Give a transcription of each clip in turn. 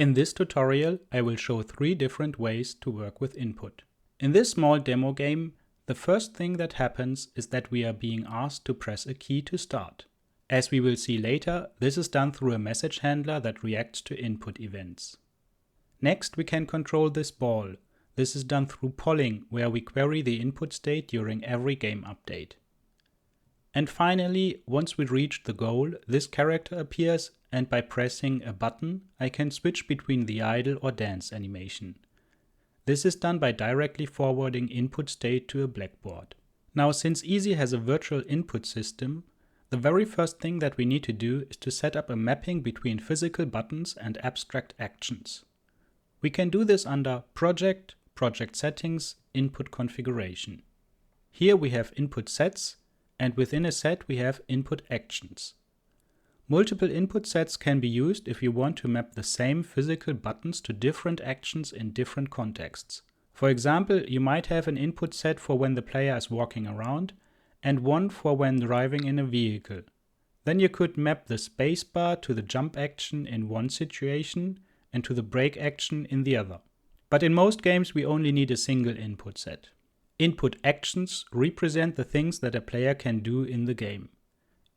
In this tutorial, I will show 3 different ways to work with input. In this small demo game, the first thing that happens is that we are being asked to press a key to start. As we will see later, this is done through a message handler that reacts to input events. Next, we can control this ball. This is done through polling, where we query the input state during every game update. And finally, once we reach the goal, this character appears, and by pressing a button, I can switch between the idle or dance animation. This is done by directly forwarding input state to a Blackboard. Now, since Easy has a virtual input system, the very first thing that we need to do is to set up a mapping between physical buttons and abstract actions. We can do this under Project, Project Settings, Input Configuration. Here we have input sets, and within a set we have input actions. Multiple input sets can be used if you want to map the same physical buttons to different actions in different contexts. For example, you might have an input set for when the player is walking around and one for when driving in a vehicle. Then you could map the spacebar to the jump action in one situation and to the brake action in the other. But in most games we only need a single input set. Input actions represent the things that a player can do in the game.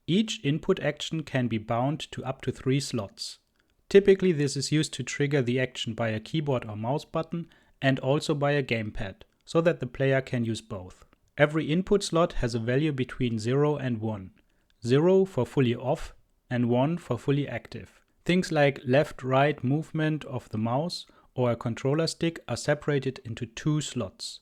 Each input action can be bound to up to 3 slots. Typically this is used to trigger the action by a keyboard or mouse button and also by a gamepad, so that the player can use both. Every input slot has a value between 0 and 1. 0 for fully off and 1 for fully active. Things like left-right movement of the mouse or a controller stick are separated into 2 slots.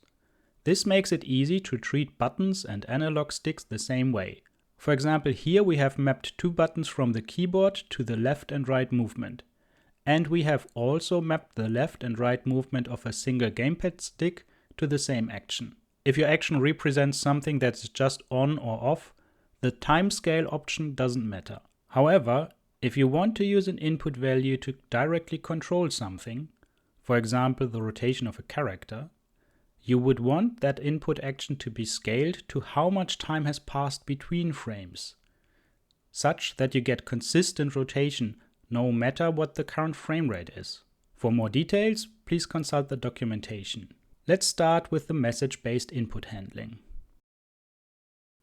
This makes it easy to treat buttons and analog sticks the same way. For example, here we have mapped 2 buttons from the keyboard to the left and right movement. And we have also mapped the left and right movement of a single gamepad stick to the same action. If your action represents something that's just on or off, the timescale option doesn't matter. However, if you want to use an input value to directly control something, for example the rotation of a character, you would want that input action to be scaled to how much time has passed between frames, such that you get consistent rotation no matter what the current frame rate is. For more details, please consult the documentation. Let's start with the message-based input handling.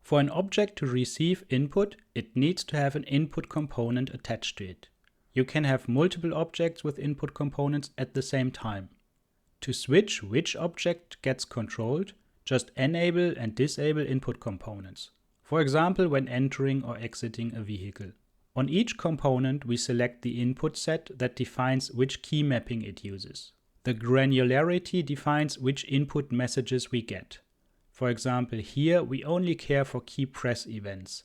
For an object to receive input, it needs to have an input component attached to it. You can have multiple objects with input components at the same time. To switch which object gets controlled, just enable and disable input components. For example, when entering or exiting a vehicle. On each component, we select the input set that defines which key mapping it uses. The granularity defines which input messages we get. For example, here we only care for key press events.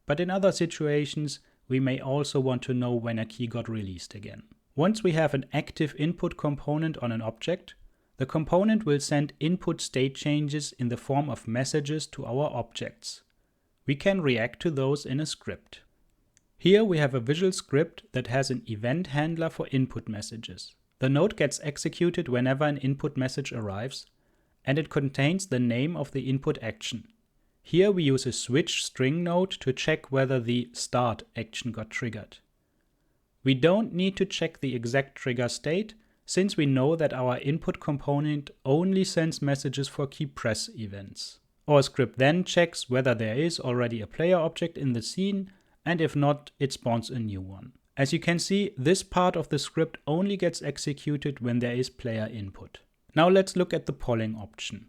But in other situations, we may also want to know when a key got released again. Once we have an active input component on an object, the component will send input state changes in the form of messages to our objects. We can react to those in a script. Here we have a visual script that has an event handler for input messages. The node gets executed whenever an input message arrives, and it contains the name of the input action. Here we use a switch string node to check whether the start action got triggered. We don't need to check the exact trigger state, since we know that our input component only sends messages for key press events. Our script then checks whether there is already a player object in the scene, and if not, it spawns a new one. As you can see, this part of the script only gets executed when there is player input. Now let's look at the polling option.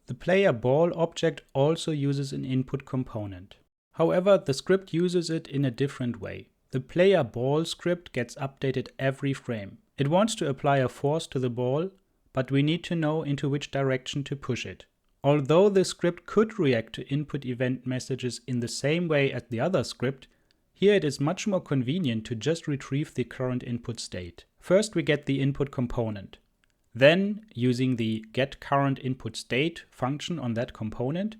The player ball object also uses an input component. However, the script uses it in a different way. The player ball script gets updated every frame. It wants to apply a force to the ball, but we need to know into which direction to push it. Although the script could react to input event messages in the same way as the other script, here it is much more convenient to just retrieve the current input state. First we get the input component. Then, using the getCurrentInputState function on that component,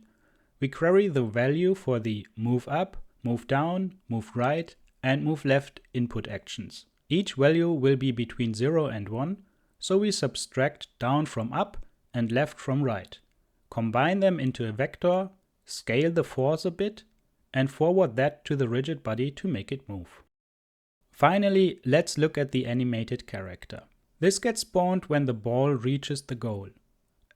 we query the value for the move up, move down, move right, and move left input actions. Each value will be between 0 and 1, so we subtract down from up and left from right. Combine them into a vector, scale the force a bit, and forward that to the rigid body to make it move. Finally, let's look at the animated character. This gets spawned when the ball reaches the goal.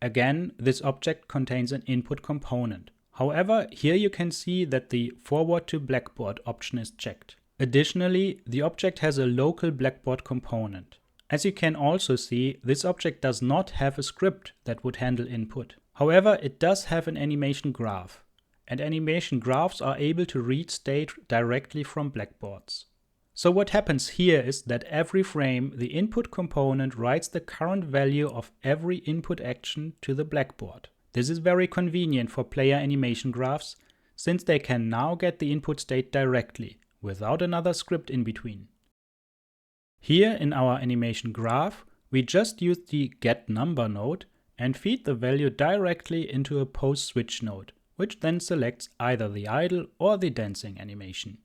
Again, this object contains an input component. However, here you can see that the Forward to Blackboard option is checked. Additionally, the object has a local Blackboard component. As you can also see, this object does not have a script that would handle input. However, it does have an animation graph, and animation graphs are able to read state directly from Blackboards. So what happens here is that every frame, the input component writes the current value of every input action to the Blackboard. This is very convenient for player animation graphs, since they can now get the input state directly, without another script in between. Here in our animation graph, we just use the getNumber node and feed the value directly into a poseSwitch node, which then selects either the idle or the dancing animation.